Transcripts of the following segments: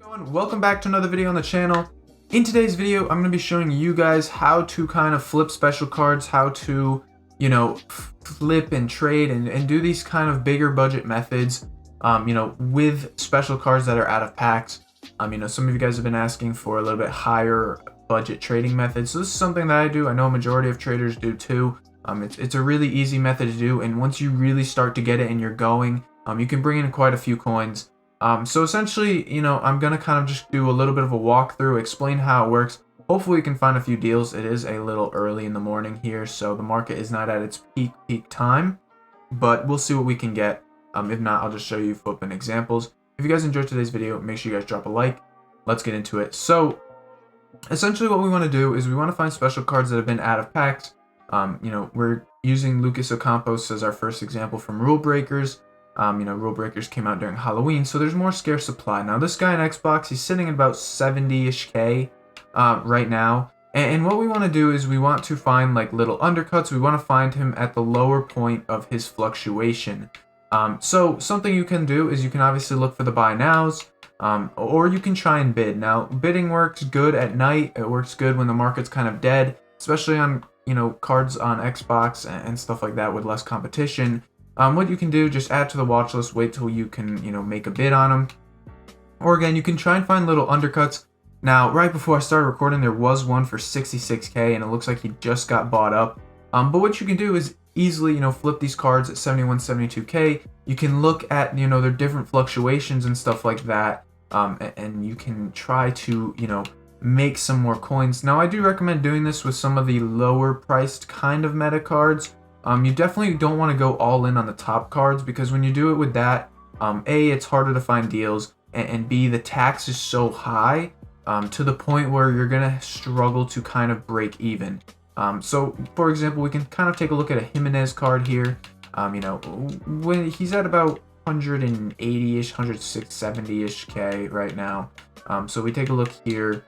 Welcome back to another video on the channel. In today's video, I'm going to be showing you guys how to kind of flip special cards, how to, flip and trade and do these kind of bigger budget methods, with special cards that are out of packs. Some of you guys have been asking for a little bit higher budget trading methods. So this is something that I do. I know a majority of traders do too. It's a really easy method to do, and once you really start to get it and you're going, you can bring in quite a few coins. So essentially, I'm going to kind of just do a little bit of a walkthrough, explain how it works. Hopefully we can find a few deals. It is a little early in the morning here, so the market is not at its peak time, but we'll see what we can get. If not, I'll just show you flipping examples. If you guys enjoyed today's video, make sure you guys drop a like. Let's get into it. So essentially what we want to do is we want to find special cards that have been out of packs. We're using Lucas Ocampos as our first example from Rule Breakers. Rule Breakers came out during Halloween, so there's more scarce supply. Now, this guy in Xbox, he's sitting at about 70-ish K right now. And what we want to do is we want to find like little undercuts. We want to find him at the lower point of his fluctuation. So something you can do is you can obviously look for the buy nows, or you can try and bid. Now, bidding works good at night. It works good when the market's kind of dead, especially on, cards on Xbox and stuff like that with less competition. What you can do, just add to the watch list, wait till you can, make a bid on them. Or again, you can try and find little undercuts. Now, right before I started recording, there was one for 66K, and it looks like he just got bought up. But what you can do is easily, flip these cards at 71, 72K. You can look at, their different fluctuations and stuff like that. And you can try to, make some more coins. Now, I do recommend doing this with some of the lower priced kind of meta cards. You definitely don't want to go all in on the top cards, because when you do it with that, A, it's harder to find deals, and B, the tax is so high to the point where you're going to struggle to kind of break even. So, for example, we can kind of take a look at a Jimenez card here. When he's at about 180-ish, 170-ish K right now. So we take a look here.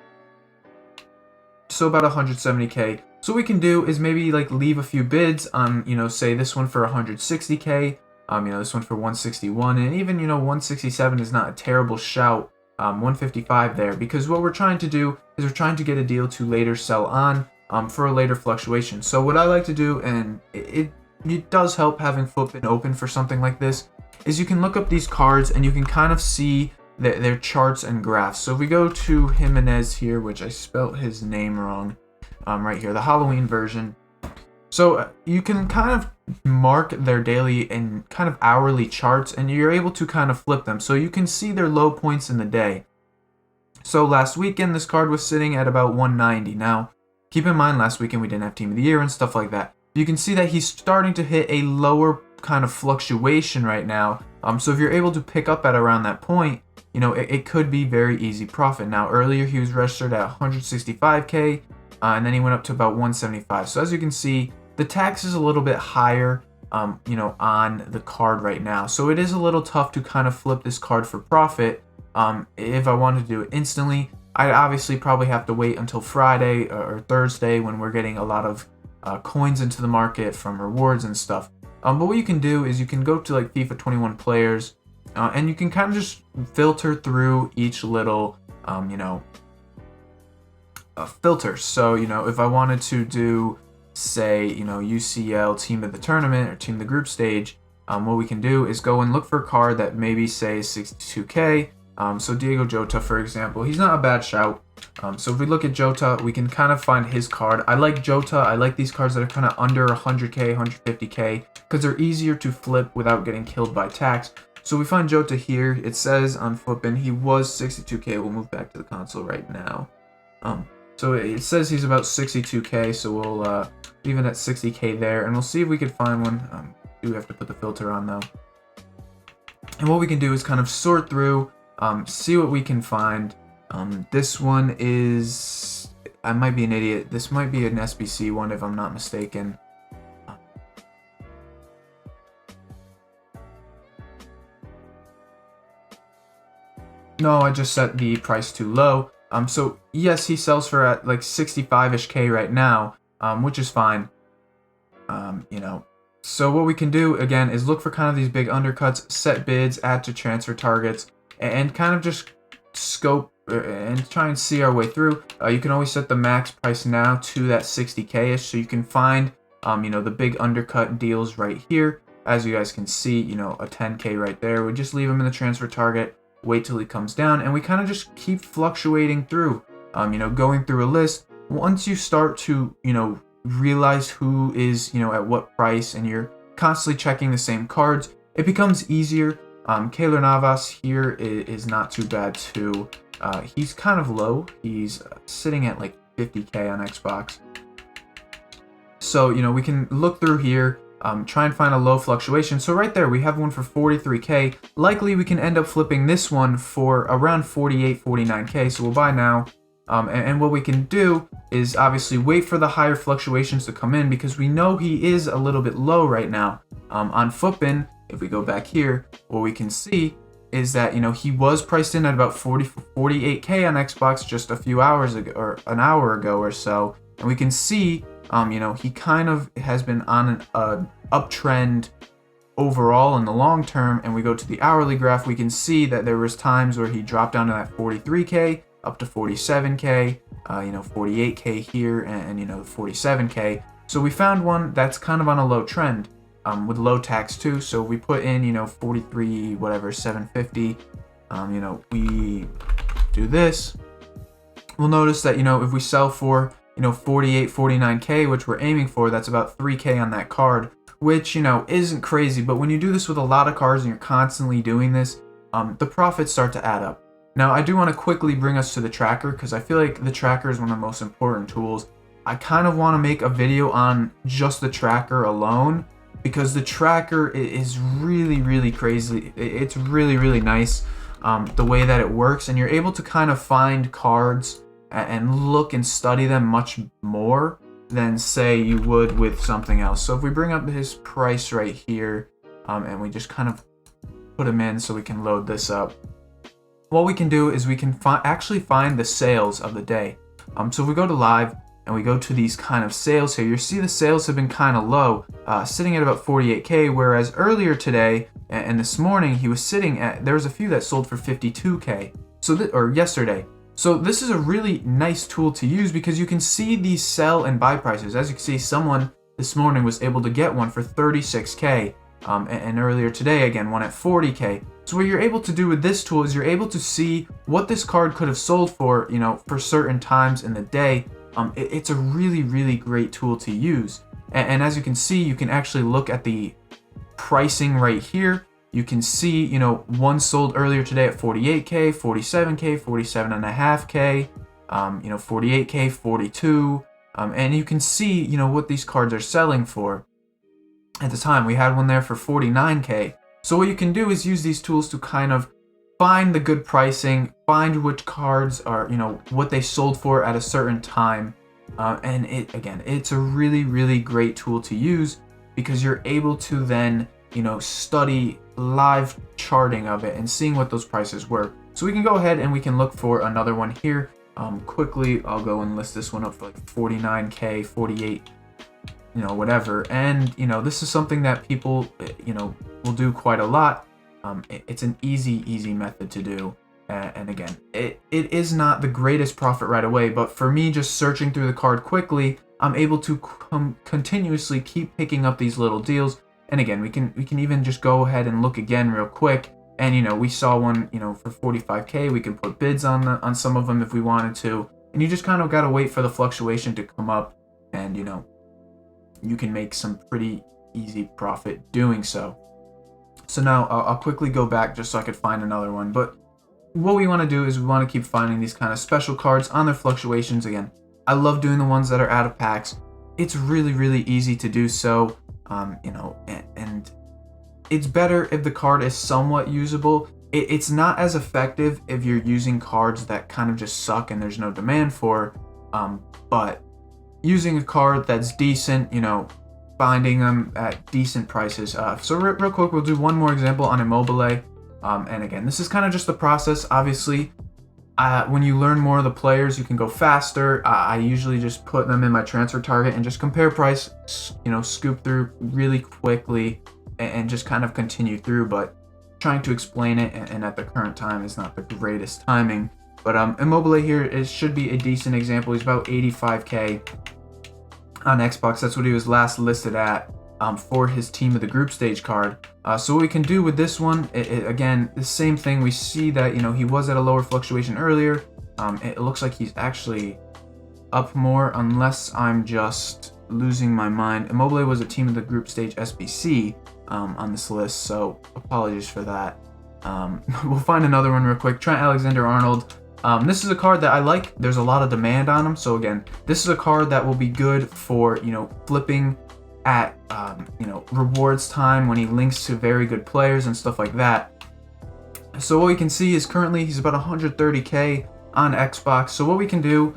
So about 170K. So what we can do is maybe like leave a few bids on, say this one for 160K, this one for 161, and even, 167 is not a terrible shout, 155 there, because what we're trying to do is we're trying to get a deal to later sell on, for a later fluctuation. So what I like to do, and it does help having Footbin open for something like this, is you can look up these cards and you can kind of see their charts and graphs. So if we go to Jimenez here, which I spelt his name wrong, right here, the Halloween version. So you can kind of mark their daily and kind of hourly charts, and you're able to kind of flip them. So you can see their low points in the day. So last weekend, this card was sitting at about 190. Now, keep in mind, last weekend we didn't have Team of the Year and stuff like that. You can see that he's starting to hit a lower kind of fluctuation right now. So if you're able to pick up at around that point, it could be very easy profit. Now, earlier he was registered at 165K. And then he went up to about 175. So as you can see, the tax is a little bit higher, on the card right now. So it is a little tough to kind of flip this card for profit. If I wanted to do it instantly, I'd obviously probably have to wait until Friday or Thursday when we're getting a lot of coins into the market from rewards and stuff. But what you can do is you can go to like FIFA 21 players, and you can kind of just filter through each little, filters. So, if I wanted to do, say, UCL team of the tournament or team of the group stage, what we can do is go and look for a card that maybe, say, is 62K. So Diego Jota, for example, he's not a bad shout. So if we look at Jota, we can kind of find his card. I like Jota. I like these cards that are kind of under 100K, 150K, because they're easier to flip without getting killed by tax. So we find Jota here. It says on Flippin' he was 62K. We'll move back to the console right now. So it says he's about 62K, so we'll leave it at 60K there, and we'll see if we can find one. We do have to put the filter on, though. And what we can do is kind of sort through, see what we can find. This one is... I might be an idiot. This might be an SBC one, if I'm not mistaken. No, I just set the price too low. So yes, he sells for at like 65-ish K right now, which is fine. So what we can do again is look for kind of these big undercuts, set bids, add to transfer targets, and kind of just scope and try and see our way through, you can always set the max price now to that 60K-ish, so you can find the big undercut deals right here. As you guys can see, a 10K right there. We just leave him in the transfer target, wait till he comes down, and we kind of just keep fluctuating through, going through a list. Once you start to, realize who is, at what price, and you're constantly checking the same cards, it becomes easier. Keylor Navas here is not too bad too. He's kind of low. He's sitting at like 50K on Xbox. So, we can look through here, try and find a low fluctuation. So right there, we have one for 43K. Likely we can end up flipping this one for around 48, 49K. So we'll buy now. And what we can do is obviously wait for the higher fluctuations to come in, because we know he is a little bit low right now. On Footbin, if we go back here, what we can see is that, he was priced in at about 48K on Xbox just a few hours ago, or an hour ago or so. And we can see, he kind of has been on an uptrend overall in the long term. And we go to the hourly graph, we can see that there was times where he dropped down to that 43K, up to 47K, 48K here, and 47K. So we found one that's kind of on a low trend, with low tax too. So we put in, 43, whatever, 750. We do this. We'll notice that, if we sell for, 48, 49K, which we're aiming for, that's about 3K on that card, which, isn't crazy. But when you do this with a lot of cards and you're constantly doing this, the profits start to add up. Now, I do want to quickly bring us to the tracker, because I feel like the tracker is one of the most important tools. I kind of want to make a video on just the tracker alone, because the tracker is really, really crazy. It's really, really nice, the way that it works, and you're able to kind of find cards and look and study them much more than, say, you would with something else. So if we bring up his price right here, and we just kind of put him in so we can load this up, what we can do is we can actually find the sales of the day. So if we go to live and we go to these kind of sales here, you see the sales have been kind of low, sitting at about 48K, whereas earlier today and this morning he was sitting at, there was a few that sold for 52K. Or yesterday. So this is a really nice tool to use, because you can see these sell and buy prices. As you can see, someone this morning was able to get one for 36K, and earlier today, again, one at 40K. So what you're able to do with this tool is you're able to see what this card could have sold for, for certain times in the day. It's a really, really great tool to use. And as you can see, you can actually look at the pricing right here. You can see, one sold earlier today at 48K, 47K, 47.5K, 48K, 42. And you can see, what these cards are selling for. At the time, we had one there for 49K. So what you can do is use these tools to kind of find the good pricing, find which cards are, what they sold for at a certain time. And it's a really, really great tool to use, because you're able to then, study live charting of it and seeing what those prices were. So we can go ahead and we can look for another one here. Quickly, I'll go and list this one up for like 49K, 48, whatever. And, this is something that people, will do quite a lot. It's an easy method to do. And again, it is not the greatest profit right away, but for me, just searching through the card quickly, I'm able to continuously keep picking up these little deals. And again, we can even just go ahead and look again real quick. And, we saw one, for 45K, we can put bids on some of them if we wanted to. And you just kind of got to wait for the fluctuation to come up, and, you can make some pretty easy profit doing so. So now I'll quickly go back just so I could find another one. But what we want to do is we want to keep finding these kind of special cards on their fluctuations. Again, I love doing the ones that are out of packs. It's really, really easy to do so. And it's better if the card is somewhat usable. It's not as effective if you're using cards that kind of just suck and there's no demand for. But using a card that's decent, finding them at decent prices. So real quick, we'll do one more example on Immobile. And again, this is kind of just the process. Obviously, when you learn more of the players, you can go faster. I usually just put them in my transfer target and just compare price, scoop through really quickly and just kind of continue through. But trying to explain it, and at the current time is not the greatest timing. But Immobile here should be a decent example. He's about 85K on Xbox. That's what he was last listed at for his team of the group stage card. So what we can do with this one, again, the same thing. We see that, you know, he was at a lower fluctuation earlier. It looks like he's actually up more, unless I'm just losing my mind. Immobile was a team of the group stage SBC on this list, so apologies for that. We'll find another one real quick. Trent Alexander-Arnold. This is a card that I like. There's a lot of demand on him, so again, this is a card that will be good for, you know, flipping at you know, rewards time when he links to very good players and stuff like that. So what we can see is currently he's about 130K on Xbox. So what we can do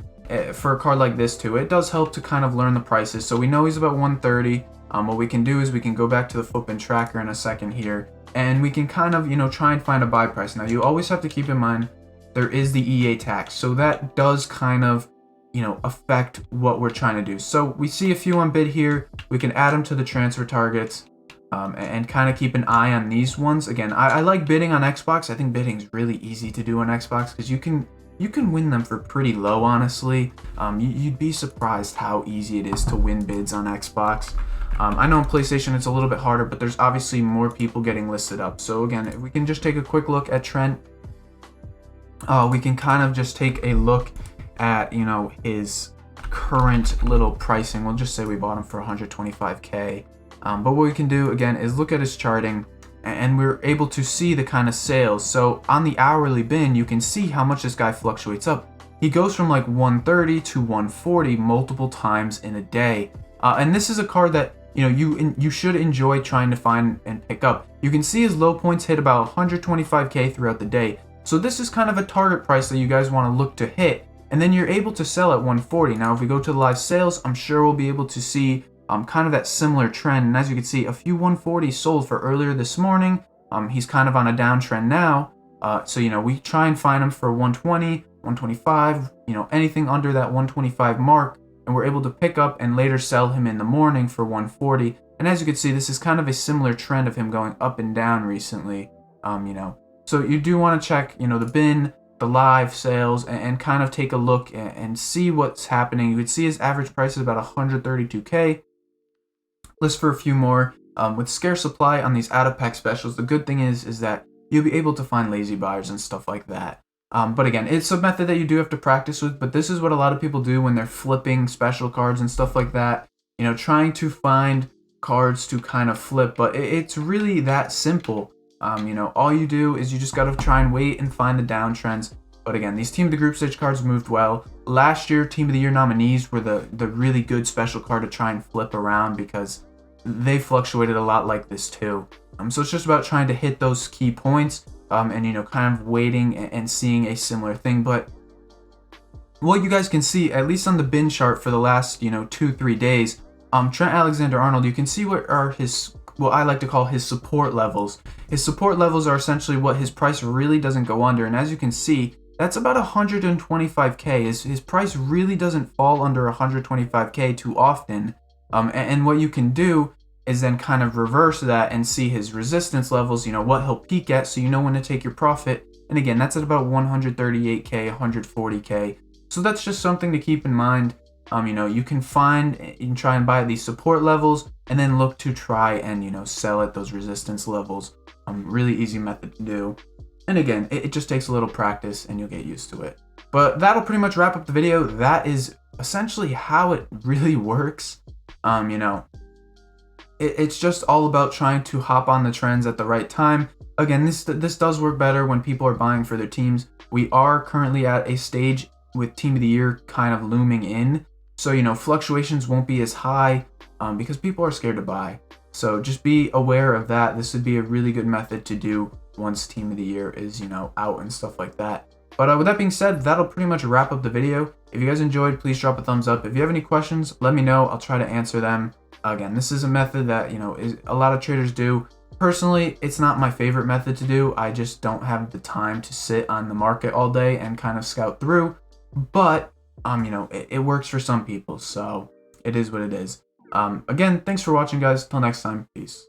for a card like this too, it does help to kind of learn the prices. So we know he's about 130. What we can do is we can go back to the Footbin tracker in a second here, and we can kind of, you know, try and find a buy price. Now you always have to keep in mind there is the EA tax, so that does kind of, you know, affect what we're trying to do. So we see a few on bid here. We can add them to the transfer targets and kind of keep an eye on these ones. Again, I like bidding on Xbox. I think bidding is really easy to do on Xbox because you can win them for pretty low, honestly. You'd be surprised how easy it is to win bids on Xbox. I know on PlayStation it's a little bit harder, but there's obviously more people getting listed up. So again, if we can just take a quick look at Trent, we can kind of just take a look at, you know, his current little pricing. We'll just say we bought him for 125K. But what we can do again is look at his charting, and we're able to see the kind of sales. So on the hourly bin, you can see how much this guy fluctuates up. He goes from like 130 to 140 multiple times in a day. And this is a card that, you know, you should enjoy trying to find and pick up. You can see his low points hit about 125K throughout the day. So this is kind of a target price that you guys want to look to hit, and then you're able to sell at 140. Now if we go to the live sales, I'm sure we'll be able to see kind of that similar trend. And as you can see, a few 140 sold for earlier this morning. He's kind of on a downtrend now. So, you know, we try and find him for 120, 125, you know, anything under that 125 mark, and we're able to pick up and later sell him in the morning for 140. And as you can see, this is kind of a similar trend of him going up and down recently, you know. So you do want to check, you know, the bin, the live sales, and kind of take a look and see what's happening. You would see his average price is about 132K. List for a few more. With scarce supply on these out-of-pack specials, the good thing is that you'll be able to find lazy buyers and stuff like that. But again, it's a method that you do have to practice with, but this is what a lot of people do when they're flipping special cards and stuff like that. You know, trying to find cards to kind of flip, but it's really that simple. You know, all you do is you just got to try and wait and find the downtrends. But again, these Team of the Group Stage cards moved well. Last year, Team of the Year nominees were the really good special card to try and flip around because they fluctuated a lot like this too. So it's just about trying to hit those key points and, you know, kind of waiting and seeing a similar thing. But what you guys can see, at least on the bin chart for the last, you know, 2-3 days, Trent Alexander-Arnold, you can see what are his, what I like to call his support levels. His support levels are essentially what his price really doesn't go under, and as you can see, that's about 125K. His price really doesn't fall under 125K too often. And what you can do is then kind of reverse that and see his resistance levels, you know, what he'll peak at, so you know when to take your profit. And again, that's at about 138K, 140K. So that's just something to keep in mind. You know, you can find and try and buy these support levels and then look to try and, you know, sell at those resistance levels. Really easy method to do. And again, it just takes a little practice and you'll get used to it. But that'll pretty much wrap up the video. That is essentially how it really works. You know, it's just all about trying to hop on the trends at the right time. Again, this does work better when people are buying for their teams. We are currently at a stage with Team of the Year kind of looming in. So, you know, fluctuations won't be as high because people are scared to buy. So just be aware of that. This would be a really good method to do once Team of the Year is, you know, out and stuff like that. But with that being said, that'll pretty much wrap up the video. If you guys enjoyed, please drop a thumbs up. If you have any questions, let me know. I'll try to answer them. Again, this is a method that, you know, a lot of traders do. Personally, it's not my favorite method to do. I just don't have the time to sit on the market all day and kind of scout through. But, you know, it works for some people, so it is what it is. Again, thanks for watching, guys. Till next time, peace.